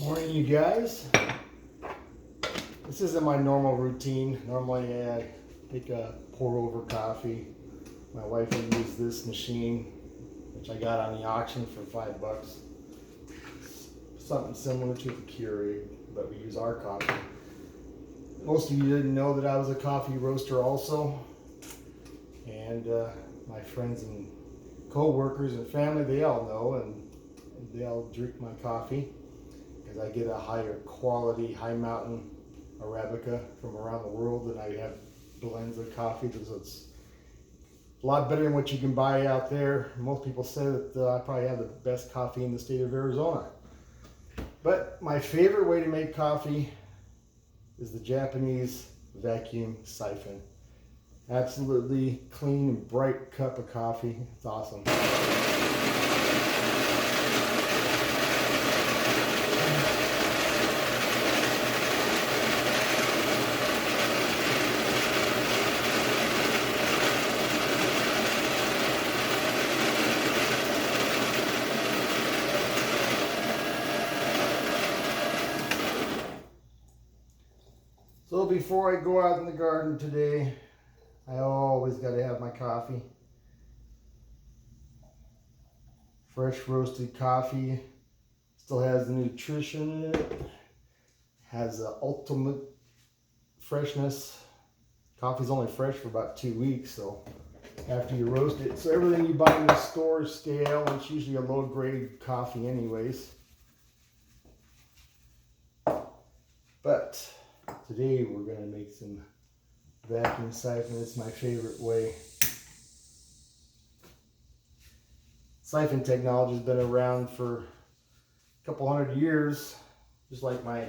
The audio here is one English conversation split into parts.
Morning, you guys. This isn't my normal routine. Normally I make a pour over coffee. My wife will use this machine, which I got on the auction for $5. Something similar to the Keurig, but we use our coffee. Most of you didn't know that I was a coffee roaster also. And my friends and co-workers and family, they all know, and they all drink my coffee. I get a higher quality, high mountain Arabica from around the world, and I have blends of coffee. So it's a lot better than what you can buy out there. Most people say that I probably have the best coffee in the state of Arizona. But my favorite way to make coffee is the Japanese vacuum siphon. Absolutely clean and bright cup of coffee. It's awesome. So before I go out in the garden today, I always got to have my coffee. Fresh roasted coffee. Still has the nutrition in it. Has the ultimate freshness. Coffee's only fresh for about 2 weeks, so after you roast it. So everything you buy in the store is stale, and it's usually a low grade coffee anyways. But today we're going to make some vacuum siphon. It's my favorite way. Siphon technology has been around for a couple hundred years, just like my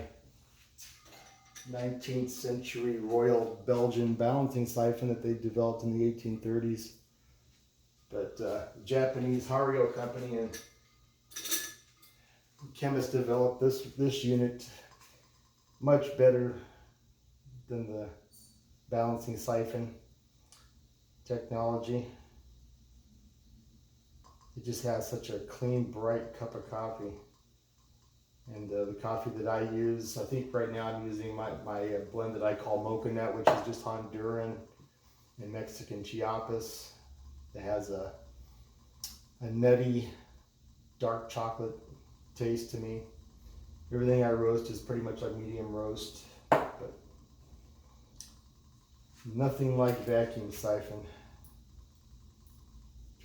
19th century Royal Belgian balancing siphon that they developed in the 1830s. But the Japanese Hario company and chemists developed this unit much better than the balancing siphon technology. It just has such a clean, bright cup of coffee. And the coffee that I use, I think right now I'm using my blend that I call Mocha Nut, which is just Honduran and Mexican Chiapas. It has a nutty, dark chocolate taste to me. Everything I roast is pretty much like medium roast, but nothing like vacuum siphon.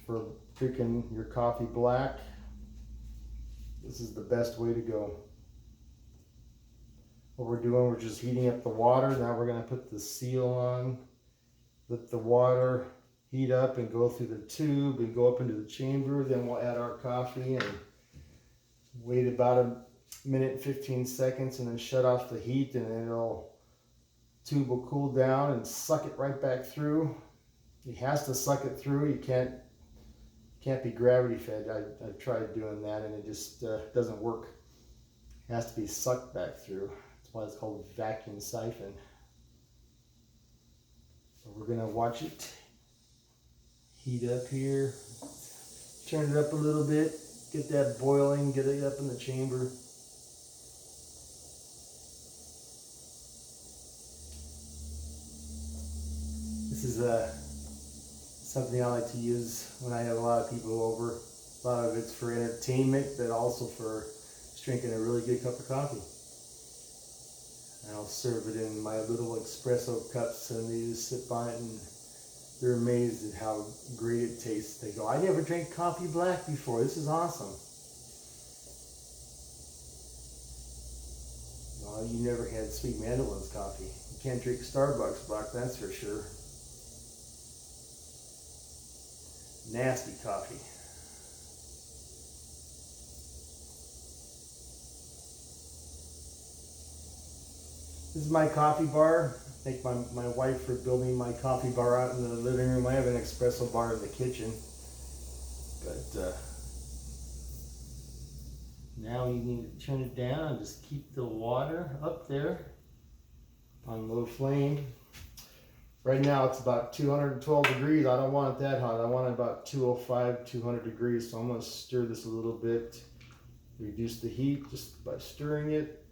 For drinking your coffee black, this is the best way to go. What we're doing, we're just heating up the water. Now we're going to put the seal on, let the water heat up and go through the tube and go up into the chamber. Then we'll add our coffee and wait about a minute and 15 seconds and then shut off the heat, and then tube will cool down and suck it right back through. It has to suck it through. You can't be gravity fed. I've tried doing that and it just doesn't work. It has to be sucked back through. That's why it's called vacuum siphon. So we're gonna watch it heat up here. Turn it up a little bit. Get that boiling. Get it up in the chamber. This is something I like to use when I have a lot of people over. A lot of it's for entertainment, but also for just drinking a really good cup of coffee. And I'll serve it in my little espresso cups, and they just sip on it, and they're amazed at how great it tastes. They go, "I never drank coffee black before. This is awesome." Well, you never had Sweet Mandolin's coffee. You can't drink Starbucks black, that's for sure. Nasty coffee. This is my coffee bar. Thank my wife for building my coffee bar out in the living room. I have an espresso bar in the kitchen. But now you need to turn it down and just keep the water up there on low flame. Right now it's about 212 degrees. I don't want it that hot. I want it about 205, 200 degrees. So I'm going to stir this a little bit Reduce the heat just by stirring it.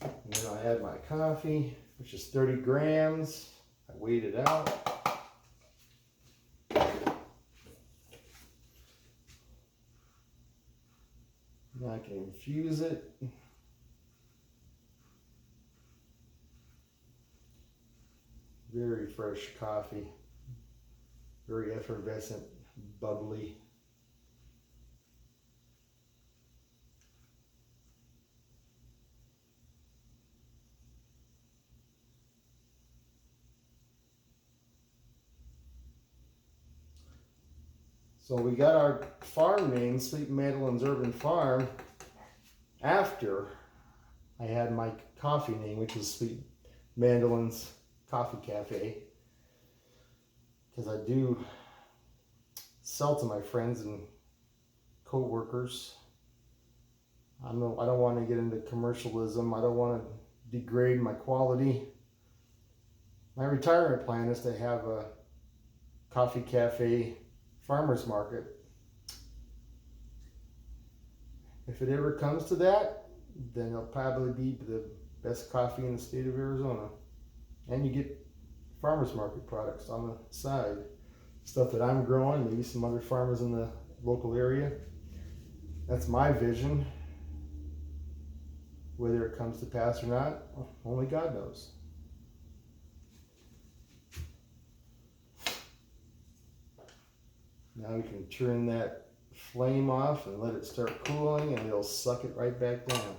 And then I add my coffee, which is 30 grams. I weighed it out. Now I can infuse it. Very fresh coffee. Very effervescent, bubbly. So we got our farm name, Sweet Mandolins Urban Farm, after I had my coffee name, which is Sweet Mandolins Coffee Cafe. Because I do sell to my friends and co-workers. I don't want to get into commercialism. I don't want to degrade my quality. My retirement plan is to have a coffee cafe farmers market. If it ever comes to that, then it'll probably be the best coffee in the state of Arizona. And you get farmers market products on the side. Stuff that I'm growing, maybe some other farmers in the local area. That's my vision. Whether it comes to pass or not, only God knows. Now we can turn that flame off and let it start cooling, and it'll suck it right back down.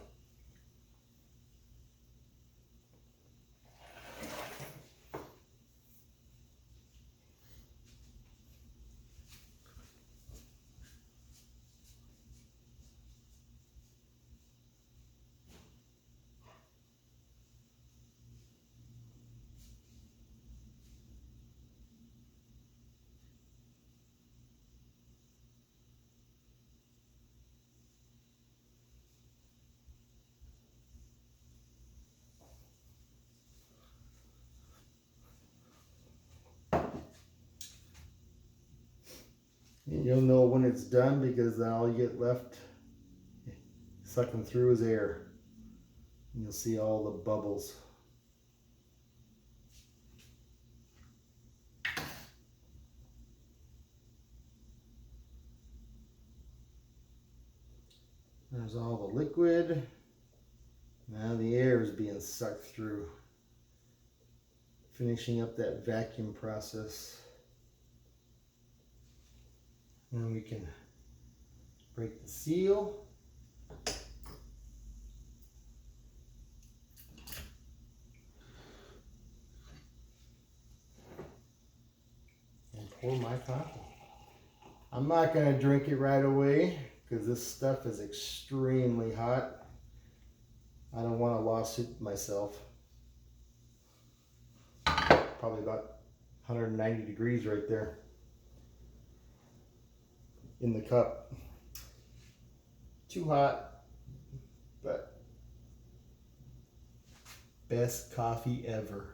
And you'll know when it's done because then all you get left sucking through is air. And you'll see all the bubbles. There's all the liquid. Now the air is being sucked through, finishing up that vacuum process. And we can break the seal. And pour my coffee. I'm not going to drink it right away because this stuff is extremely hot. I don't want a lawsuit myself. Probably about 190 degrees right there in the cup. Too hot, but best coffee ever.